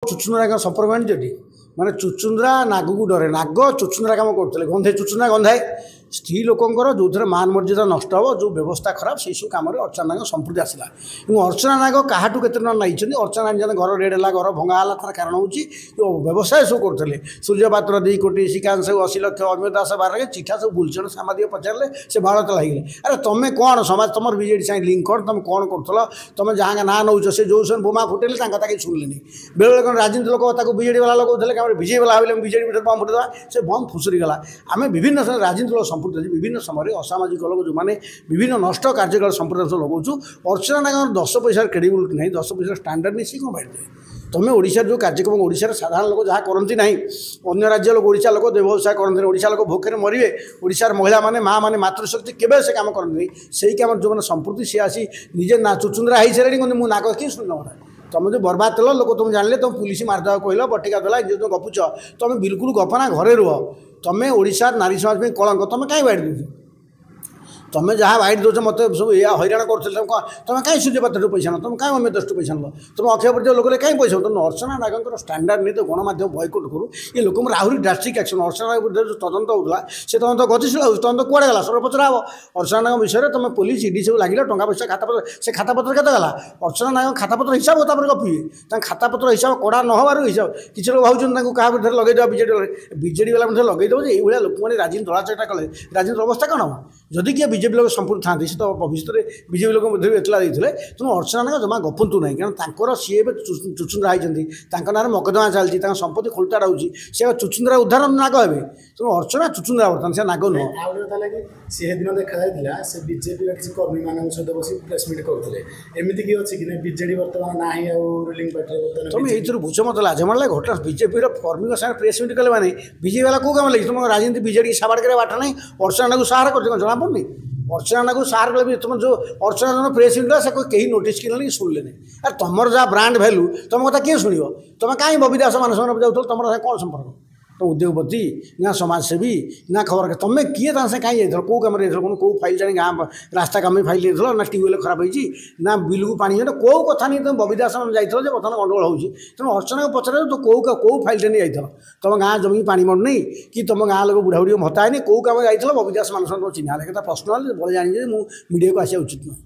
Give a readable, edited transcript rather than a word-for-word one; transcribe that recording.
चुचुंद्रा संपर्क आनी माने चुचुंद्रा नाग को डरे नाग चुचुंद्रा कम करते गंधे चुचुंद्रा गंधाए स्त्री लोकंर जो थे मान मर्यादा नष्ट हम जो व्यवस्था खराब से सब कम अर्चना नाग संपूर्ति आसला अर्चना नाग क्या के नाई अर्चना नाग घर रेड है घर भंगाला तार कारण हूँ व्यवसाय सब करते सूर्यपात्र 2 कोटी श्रीकांत सब 80 लाख अमित दास 12 चिठा सब बुलछन सामाजिक पचारे से भारत लगे अरे तुम्हें कौन समाज तुम बीजेडी साइड लिंक कर तुम कौन कर तुम जहाँ ना नौ से जो सब बोमा फुटेले कि शुणिले बेले कौन राजनीति लोक बीजेडी वाला लगाते बीजेपी वाला भाई बीजेडी बम फुटेदा से बम फुसुरी गला आम विभिन्न राजनीति लोक संपूर्ण विभिन्न समय असामाजिक लोक जो मैंने विभिन्न नष्ट कार्यकलाप संपूर्ण लगाऊँ अर्चना नागर 10 पैसा क्रेडिबिलिटी नहीं 10 पैसा स्टैंडर्ड नहीं सी कौन बैठे तुम्हें ओडिशा जो कार्यक्रम ओडिशा साधारण लोक जहाँ करती ना अन्य राज्य लोक ओडिशा लोक व्यवसाय करते ओडिशा लोक भोखे मरे ओडिशार महिला माने माँ माने मातृशक्ति केवे से काम करते से कम जो मैंने संपूर्ति सी आसी निजे ना चुचुंद्रा हो सारे मुझे नाक किए शुण तुम जो बर्बाद तेल लोक तुम जानले तुम पुलिस मारदा कहल बटिका देला जो गपुच तुम बिल्कुल गपना घरे रुह तुम्हें ओडिशा नारी समाज में कलंक तुम कहीं बैठ दौ तुम जहाँ वाइट दौर मत सब या हईराण कर तुम कहीं सूर्यपात्र पैसा तुम कहीं अमित दस पैसा तुम अक्षय प्रजा लोक कहीं पैसा तुम अर्चना नागर स्टैंडर्ड नहीं तो गणमाध्यम बयकट करूँ ये लोक आहरी ड्रास्टिक एक्शन अर्चना नाग विरुद्ध जो तदंत होता से तदंत गतिशील हो तदंत कुआड़े गला सर पचरा हम अर्चना नाग विषय में तुम पुलिस ईडी सब लगे टाँग पैसा खातापत्र से खातापत्र केते गला अर्चना नाग खातापत्र हिसाब गपिए खातापत्र हिसाब कड़ा न हबार हिसाब किसी लोग भावुँ क्या विधि लगे बीजेडी वाला लगेदेव ये लोक मैंने राजनीति दलाचटा कले राजनीति अवस्था कौन हम जदि किए बीजेपी लोग संपूर्ण था तो भविष्य में बीजेपी लोक एकला देते तेणु अर्चना नाग जमा गपंतु ना कारण सी चुचुंद्रा होती ना मकदमा चलती संपत्ति खोलता रही से चुचुंद्रा उद्धार नाग हे तेणु अर्चना चुचुंद्रा बर्तमान से नाग नुह सी दिन देखा से बीजेपी किसी कर्मी मान सहित बस प्रेसमिट करते एमती कि अच्छी कि बीजेडी बर्तमान ना रूलिंग पार्टी तुम ये बुझ मत लाज मारे घटना बीजेपी कर्मी साथ प्रेसमिट कले मैंने बीजेपी वाला कौ कम लगे तुम राजनीति बीजेडी साबाड़ करे बाट ना अर्चना नाग सार कर जना पड़नी अर्चना नाग सार कले तुम जो अर्चना नाग प्रेसमिट से कहीं नोटिस कि शुणिले अरे तुम जहाँ ब्रांड भैल्यू तुम कथा किए शुण तुम कहीं बबी दास मान जाऊँ तुम कौन संपर्क तो उद्योगपति ना समाजसेवी ना खबर तुम्हें किए से कहीं जाइए कौ कम कौ फाइल जानी गाँव रास्ता कम फाइल जाइए ना ट्यूबवेल खराब होती ना बिल को पानी कौ कथा नहीं तुम बबी दास जाइए बर्तमान गंडगोल हो तेणु अर्चना को पचार तो कौ फाइल नहीं जाइए तुम गाँव जमी पानी मरनी कि तुम गाँव लोग बुढ़ा बुढ़ी भत्ता है कौ कम जाइए बबी दास मान चिन्हा लेखा प्रश्न बड़े जानी मुझे मीडिया को आसा उचित नुह।